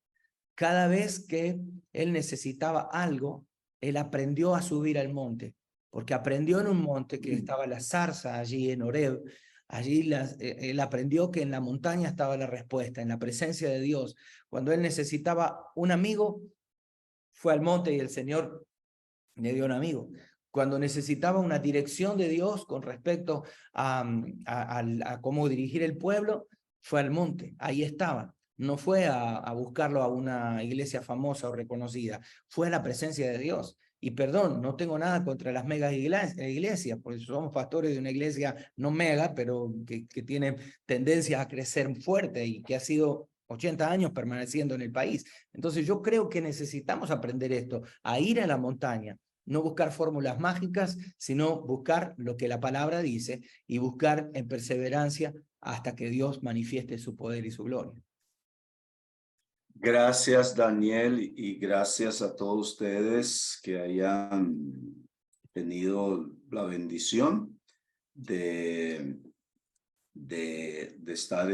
Cada vez que él necesitaba algo, él aprendió a subir al monte, porque aprendió en un monte que estaba la zarza allí en Horeb. Allí él aprendió que en la montaña estaba la respuesta, en la presencia de Dios. Cuando él necesitaba un amigo, fue al monte y el Señor le dio un amigo. Cuando necesitaba una dirección de Dios con respecto a cómo dirigir el pueblo, fue al monte, ahí estaba. No fue a buscarlo a una iglesia famosa o reconocida, fue a la presencia de Dios. Y perdón, no tengo nada contra las megas iglesias, porque somos pastores de una iglesia no mega, pero que tiene tendencia a crecer fuerte y que ha sido 80 años permaneciendo en el país. Entonces yo creo que necesitamos aprender esto, a ir a la montaña, no buscar fórmulas mágicas, sino buscar lo que la palabra dice y buscar en perseverancia hasta que Dios manifieste su poder y su gloria. Gracias, Daniel, y gracias a todos ustedes que hayan tenido la bendición de estar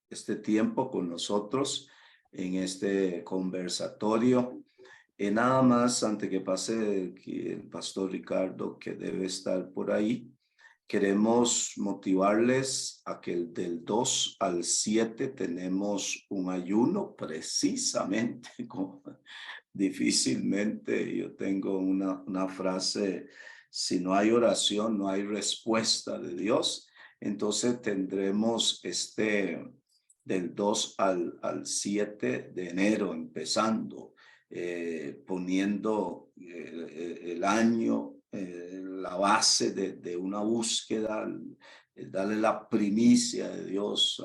este tiempo con nosotros en este conversatorio. Nada más, antes que pase el pastor Ricardo, que debe estar por ahí, queremos motivarles a que del 2 al 7 tenemos un ayuno precisamente. Difícilmente yo tengo una frase: si no hay oración, no hay respuesta de Dios. Entonces tendremos del 2 al 7 de enero empezando, poniendo el año, la base de una búsqueda, darle la primicia de Dios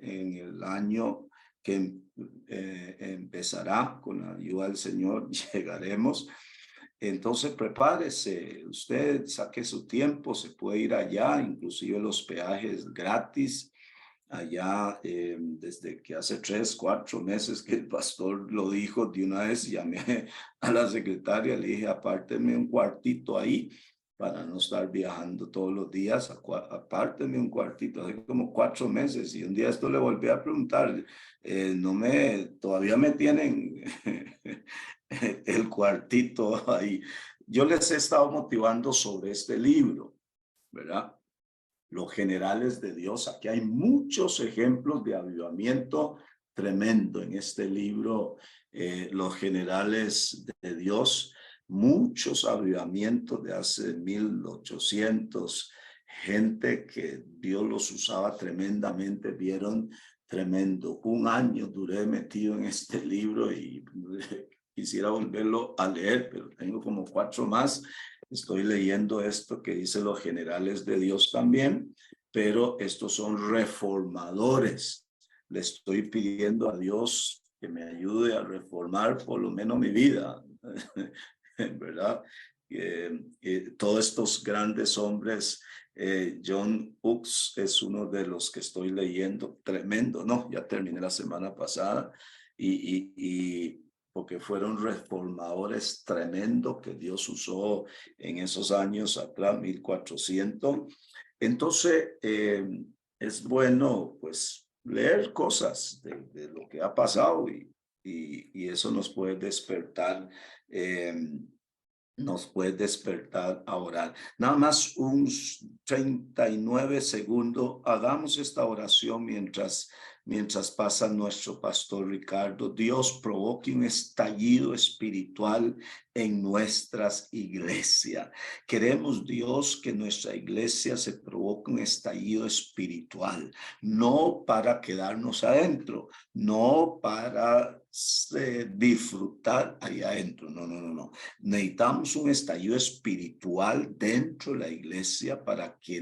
en el año que empezará. Con la ayuda del Señor llegaremos. Entonces prepárese, usted saque su tiempo, se puede ir allá, inclusive los peajes gratis. Allá, desde que hace 3, 4 meses que el pastor lo dijo, de una vez llamé a la secretaria, le dije: apárteme un cuartito ahí para no estar viajando todos los días, apárteme un cuartito. Hace como 4 meses, y un día esto le volví a preguntar, todavía me tienen el cuartito ahí. Yo les he estado motivando sobre este libro, ¿verdad? Los generales de Dios. Aquí hay muchos ejemplos de avivamiento tremendo en este libro, los generales de Dios. Muchos avivamientos de hace 1800, gente que Dios los usaba tremendamente, vieron tremendo. 1 año duré metido en este libro y quisiera volverlo a leer, pero tengo como 4 más. Estoy leyendo esto que dice los generales de Dios también, pero estos son reformadores. Le estoy pidiendo a Dios que me ayude a reformar por lo menos mi vida, ¿verdad? Todos estos grandes hombres, John Hughes es uno de los que estoy leyendo, tremendo, ¿no? Ya terminé la semana pasada y porque fueron reformadores tremendos que Dios usó en esos años atrás, 1400. Entonces, es bueno pues leer cosas de lo que ha pasado y eso nos puede despertar a orar. Nada más un 39 segundos. Hagamos esta oración mientras pasa nuestro pastor Ricardo. Dios provoque un estallido espiritual en nuestras iglesias. Queremos, Dios, que nuestra iglesia se provoque un estallido espiritual, no para quedarnos adentro, no para disfrutar allá adentro. No, no, no, no. Necesitamos un estallido espiritual dentro de la iglesia para que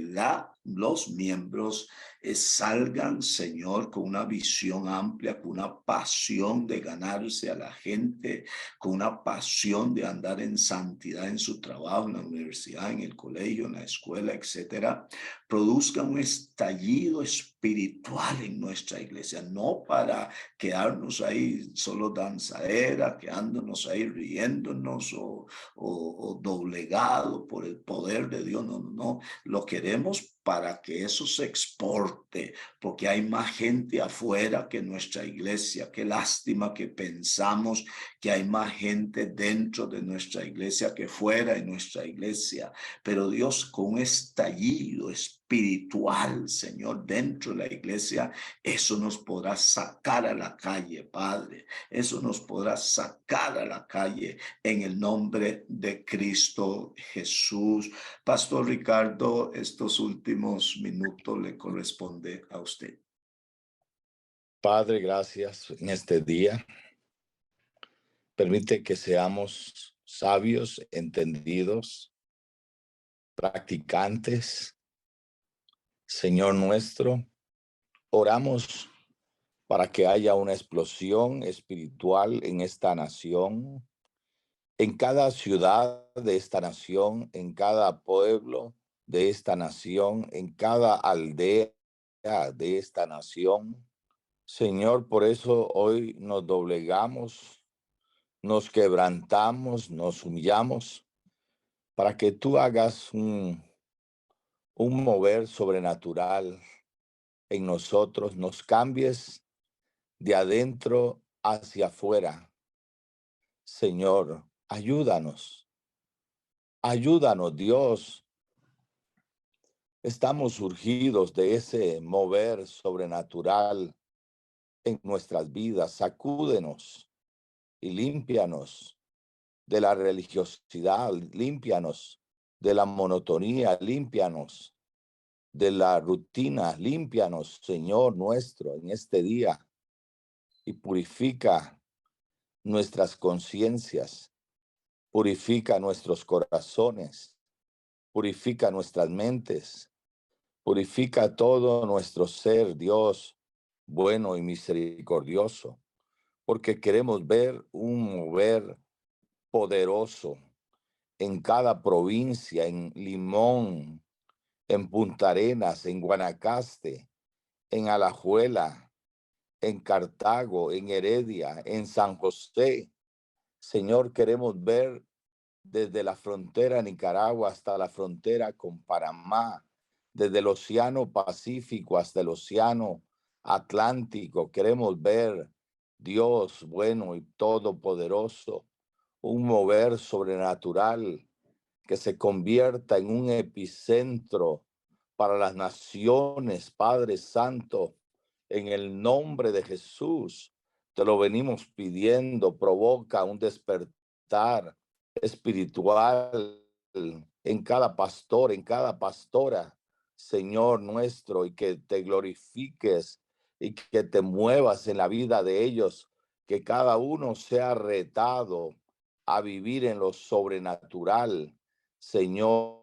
los miembros salgan, Señor, con una visión amplia, con una pasión de ganarse a la gente, con una pasión de andar en santidad en su trabajo, en la universidad, en el colegio, en la escuela, etcétera. Produzca un estallido espiritual en nuestra iglesia, no para quedarnos ahí solo danzadera, quedándonos ahí riéndonos o doblegado por el poder de Dios. No, no, no. Lo queremos para que eso se exporte, porque hay más gente afuera que nuestra iglesia. Qué lástima que pensamos que hay más gente dentro de nuestra iglesia que fuera de nuestra iglesia. Pero Dios, con un estallido espiritual, Señor, dentro de la iglesia, eso nos podrá sacar a la calle, Padre. Eso nos podrá sacar a la calle en el nombre de Cristo Jesús. Pastor Ricardo, estos últimos minutos le corresponde a usted. Padre, gracias en este día. Permite que seamos sabios, entendidos, practicantes. Señor nuestro, oramos para que haya una explosión espiritual en esta nación, en cada ciudad de esta nación, en cada pueblo de esta nación, en cada aldea de esta nación. Señor, por eso hoy nos doblegamos, nos quebrantamos, nos humillamos para que tú hagas un mover sobrenatural en nosotros, nos cambies de adentro hacia afuera. Señor, ayúdanos, Dios. Estamos surgidos de ese mover sobrenatural en nuestras vidas. Sacúdenos y límpianos de la religiosidad, límpianos de la monotonía, límpianos de la rutina, límpianos, Señor nuestro, en este día y purifica nuestras conciencias, purifica nuestros corazones, purifica nuestras mentes, purifica todo nuestro ser, Dios bueno y misericordioso, porque queremos ver un mover poderoso en cada provincia, en Limón, en Punta Arenas, en Guanacaste, en Alajuela, en Cartago, en Heredia, en San José. Señor, queremos ver desde la frontera de Nicaragua hasta la frontera con Panamá, desde el Océano Pacífico hasta el Océano Atlántico. Queremos ver, Dios bueno y todopoderoso, un mover sobrenatural que se convierta en un epicentro para las naciones, Padre Santo, en el nombre de Jesús. Te lo venimos pidiendo, provoca un despertar espiritual en cada pastor, en cada pastora, Señor nuestro, y que te glorifiques y que te muevas en la vida de ellos, que cada uno sea retado a vivir en lo sobrenatural, Señor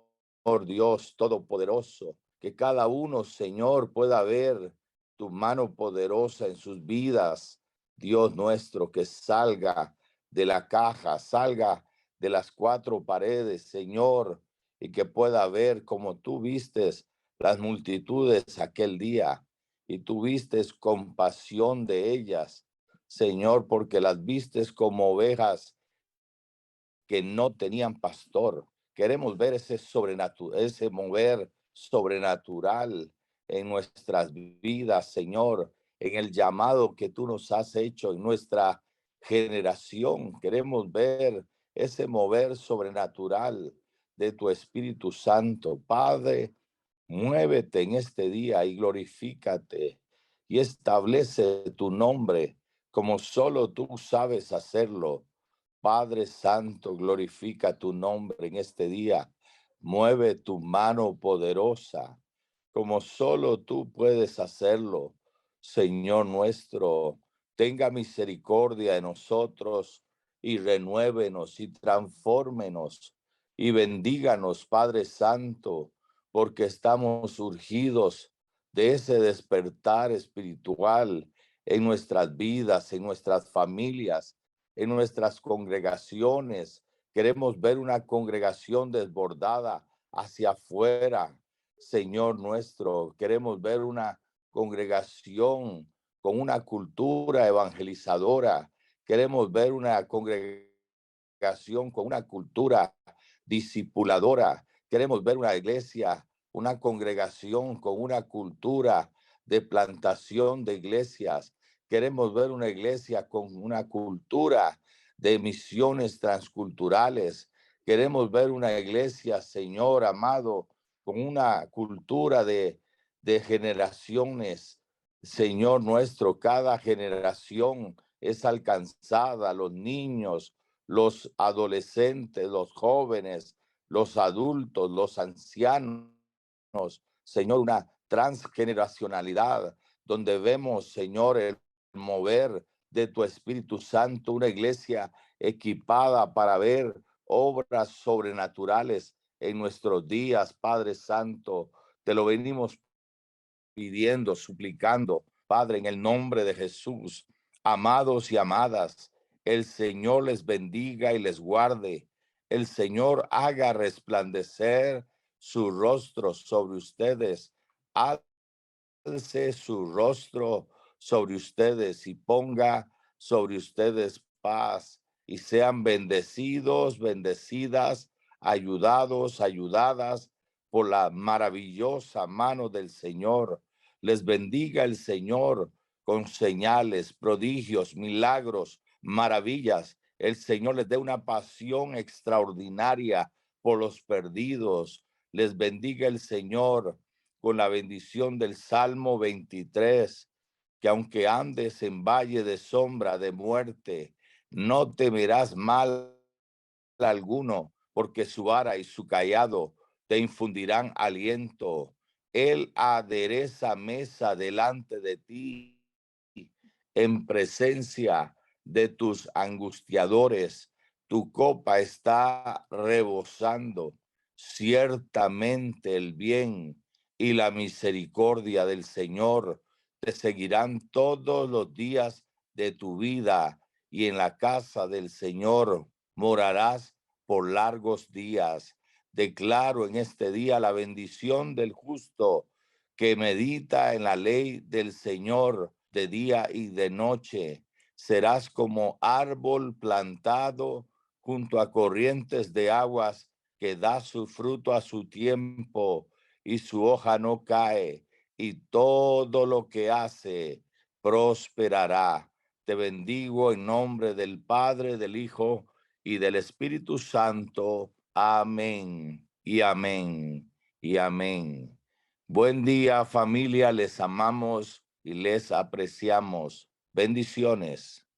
Dios Todopoderoso, que cada uno, Señor, pueda ver tu mano poderosa en sus vidas, Dios nuestro, que salga de la caja, salga de las cuatro paredes, Señor, y que pueda ver como tú vistes las multitudes aquel día y tú vistes compasión de ellas, Señor, porque las vistes como ovejas que no tenían pastor. Queremos ver ese mover sobrenatural en nuestras vidas, Señor, en el llamado que tú nos has hecho en nuestra generación. Queremos ver ese mover sobrenatural de tu Espíritu Santo. Padre, muévete en este día y glorifícate y establece tu nombre como solo tú sabes hacerlo. Padre Santo, glorifica tu nombre en este día. Mueve tu mano poderosa como solo tú puedes hacerlo. Señor nuestro, tenga misericordia de nosotros y renuévenos y transfórmenos y bendíganos, Padre Santo, porque estamos urgidos de ese despertar espiritual en nuestras vidas, en nuestras familias, en nuestras congregaciones. Queremos ver una congregación desbordada hacia afuera. Señor nuestro, queremos ver una congregación con una cultura evangelizadora. Queremos ver una congregación con una cultura discipuladora. Queremos ver una iglesia, una congregación con una cultura de plantación de iglesias. Queremos ver una iglesia con una cultura de misiones transculturales. Queremos ver una iglesia, Señor amado, con una cultura de generaciones. Señor nuestro, cada generación es alcanzada, los niños, los adolescentes, los jóvenes, los adultos, los ancianos. Señor, una transgeneracionalidad donde vemos, Señor, el mover de tu Espíritu Santo, una iglesia equipada para ver obras sobrenaturales en nuestros días, Padre Santo. Te lo venimos pidiendo, suplicando, Padre, en el nombre de Jesús. Amados y amadas, el Señor les bendiga y les guarde. El Señor haga resplandecer su rostro sobre ustedes. Alce su rostro sobre ustedes y ponga sobre ustedes paz, y sean bendecidos, bendecidas, ayudados, ayudadas por la maravillosa mano del Señor. Les bendiga el Señor con señales, prodigios, milagros, maravillas. El Señor les dé una pasión extraordinaria por los perdidos. Les bendiga el Señor con la bendición del Salmo 23, que aunque andes en valle de sombra de muerte, no temerás mal alguno, porque su vara y su cayado te infundirán aliento. Él adereza mesa delante de ti en presencia de tus angustiadores. Tu copa está rebosando. Ciertamente el bien y la misericordia del Señor te seguirán todos los días de tu vida, y en la casa del Señor morarás por largos días. Declaro en este día la bendición del justo que medita en la ley del Señor de día y de noche. Serás como árbol plantado junto a corrientes de aguas, que da su fruto a su tiempo y su hoja no cae, y todo lo que hace prosperará. Te bendigo en nombre del Padre, del Hijo y del Espíritu Santo. Amén y amén y amén. Buen día, familia, les amamos y les apreciamos. Bendiciones.